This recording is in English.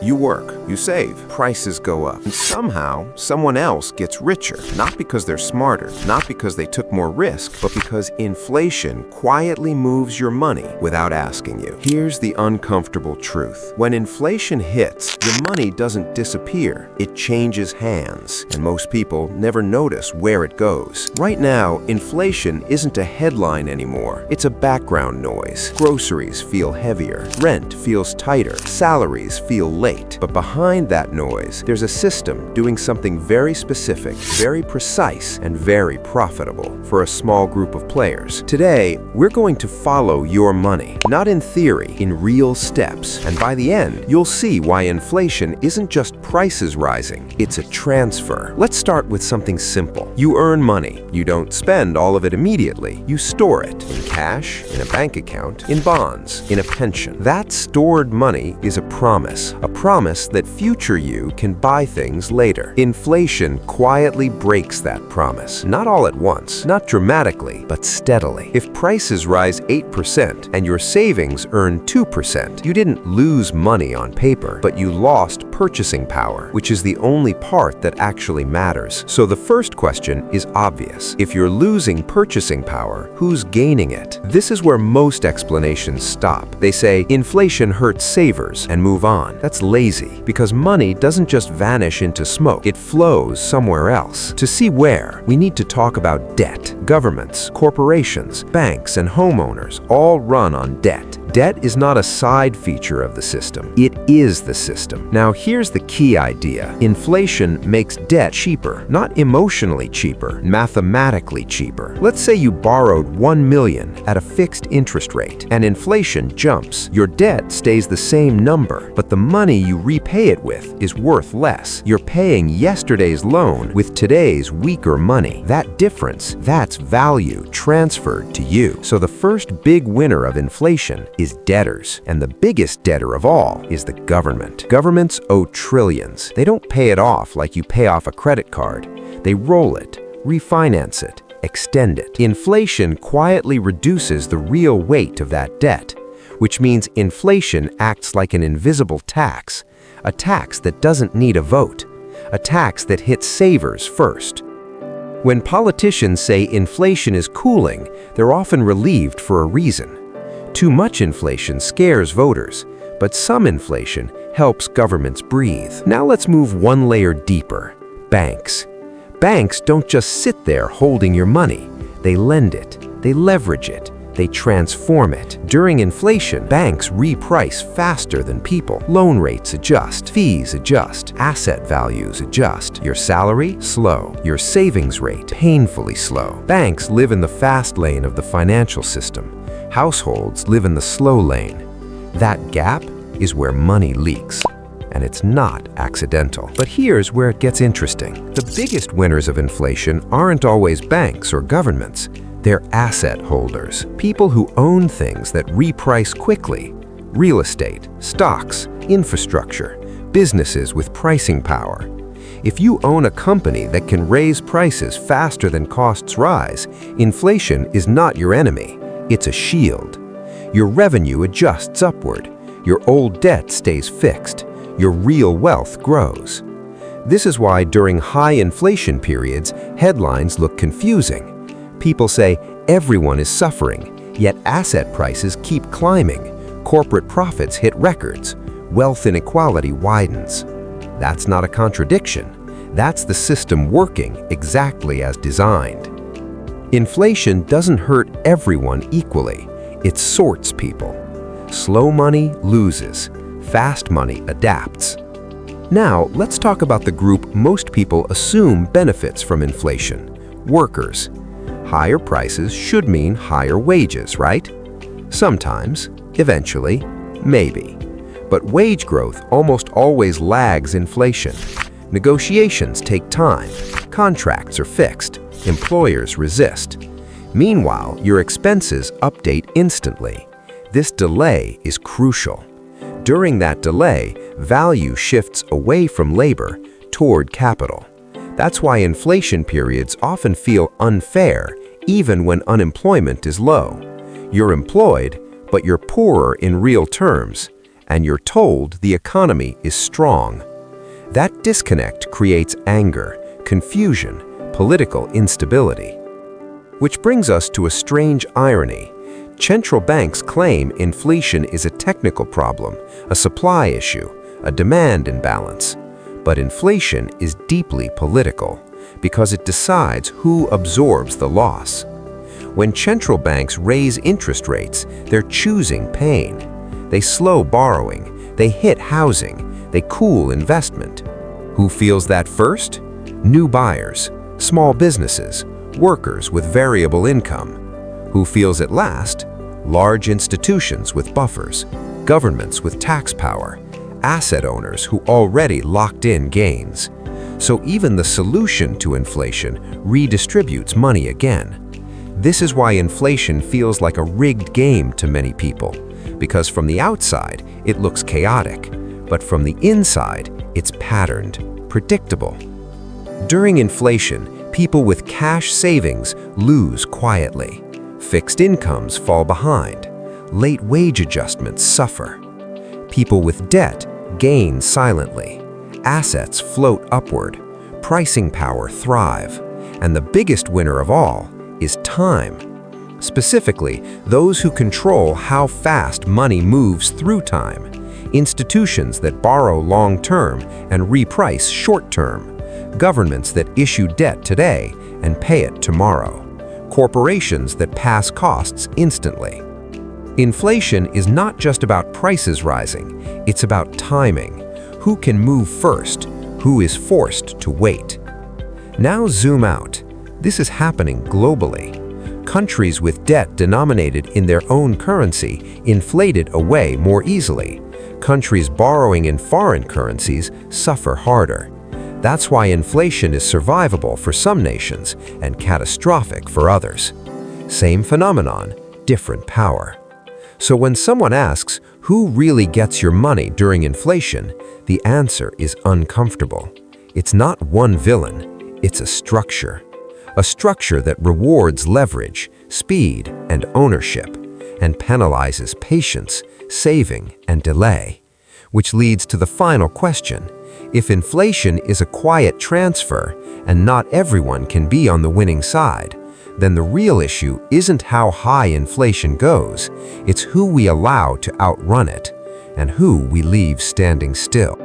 You work, you save, prices go up, and somehow someone else gets richer. Not because they're smarter, not because they took more risk, but because inflation quietly moves your money without asking you. Here's the uncomfortable truth. When inflation hits, your money doesn't disappear. It changes hands, and most people never notice where it goes. Right now, inflation isn't a headline anymore. It's a background noise. Groceries feel heavier, rent feels tighter, salaries feel late. But behind that noise, there's a system doing something very specific, very precise, and very profitable for a small group of players. Today, we're going to follow your money, not in theory, in real steps. And by the end, you'll see why inflation isn't just prices rising, it's a transfer. Let's start with something simple. You earn money. You don't spend all of it immediately. You store it in cash, in a bank account, in bonds, in a pension. That stored money is a promise that future you can buy things later. Inflation quietly breaks that promise. Not all at once, not dramatically, but steadily. If prices rise 8% and your savings earn 2%, you didn't lose money on paper, but you lost purchasing power, which is the only part that actually matters. So the first question is obvious. If you're losing purchasing power, who's gaining it? This is where most explanations stop. They say inflation hurts savers and move on. That's lazy, because money doesn't just vanish into smoke. It flows somewhere else. To see where, we need to talk about debt. Governments, corporations, banks, and homeowners all run on debt. Debt is not a side feature of the system. It is the system. Now, here's the key idea. Inflation makes debt cheaper, not emotionally cheaper, mathematically cheaper. Let's say you borrowed $1 million at a fixed interest rate, and inflation jumps. Your debt stays the same number, but the money you repay it with is worth less. You're paying yesterday's loan with today's weaker money. That difference, that's value transferred to you. So the first big winner of inflation is debtors, and the biggest debtor of all is the government. Governments owe trillions. They don't pay it off like you pay off a credit card. They roll it, refinance it, extend it. Inflation quietly reduces the real weight of that debt, which means inflation acts like an invisible tax, a tax that doesn't need a vote, a tax that hits savers first. When politicians say inflation is cooling, they're often relieved for a reason. Too much inflation scares voters, but some inflation helps governments breathe. Now let's move one layer deeper. Banks. Banks don't just sit there holding your money. They lend it, they leverage it, they transform it. During inflation, banks reprice faster than people. Loan rates adjust, fees adjust, asset values adjust. Your salary? Slow. Your savings rate? Painfully slow. Banks live in the fast lane of the financial system. Households live in the slow lane. That gap is where money leaks. And it's not accidental. But here's where it gets interesting. The biggest winners of inflation aren't always banks or governments. They're asset holders, people who own things that reprice quickly. Real estate, stocks, infrastructure, businesses with pricing power. If you own a company that can raise prices faster than costs rise, inflation is not your enemy. It's a shield. Your revenue adjusts upward. Your old debt stays fixed. Your real wealth grows. This is why during high inflation periods, headlines look confusing. People say everyone is suffering, yet asset prices keep climbing. Corporate profits hit records. Wealth inequality widens. That's not a contradiction. That's the system working exactly as designed. Inflation doesn't hurt everyone equally. It sorts people. Slow money loses. Fast money adapts. Now, let's talk about the group most people assume benefits from inflation: workers. Higher prices should mean higher wages, right? Sometimes, eventually, maybe. But wage growth almost always lags inflation. Negotiations take time. Contracts are fixed. Employers resist. Meanwhile, your expenses update instantly. This delay is crucial. During that delay, value shifts away from labor toward capital. That's why inflation periods often feel unfair, even when unemployment is low. You're employed, but you're poorer in real terms. and you're told the economy is strong. That disconnect creates anger, confusion, political instability. Which brings us to a strange irony. Central banks claim inflation is a technical problem, a supply issue, a demand imbalance. But inflation is deeply political because it decides who absorbs the loss. When central banks raise interest rates, they're choosing pain. They slow borrowing, they hit housing, they cool investment. Who feels that first? New buyers, small businesses, workers with variable income. Who feels it last? Large institutions with buffers, governments with tax power, asset owners who already locked in gains. So even the solution to inflation redistributes money again. This is why inflation feels like a rigged game to many people, because from the outside, it looks chaotic, but from the inside, it's patterned, predictable. During inflation, people with cash savings lose quietly. Fixed incomes fall behind. Late wage adjustments suffer. People with debt gain silently. Assets float upward. Pricing power thrive. And the biggest winner of all is time. Specifically, those who control how fast money moves through time. Institutions that borrow long-term and reprice short-term. Governments that issue debt today and pay it tomorrow. Corporations that pass costs instantly. Inflation is not just about prices rising, it's about timing. Who can move first? Who is forced to wait? Now zoom out. This is happening globally. Countries with debt denominated in their own currency inflated away more easily. Countries borrowing in foreign currencies suffer harder. That's why inflation is survivable for some nations and catastrophic for others. Same phenomenon, different power. So when someone asks, who really gets your money during inflation, the answer is uncomfortable. It's not one villain, it's a structure. A structure that rewards leverage, speed, and ownership, and penalizes patience, saving, and delay. Which leads to the final question. If inflation is a quiet transfer and not everyone can be on the winning side, then the real issue isn't how high inflation goes, it's who we allow to outrun it and who we leave standing still.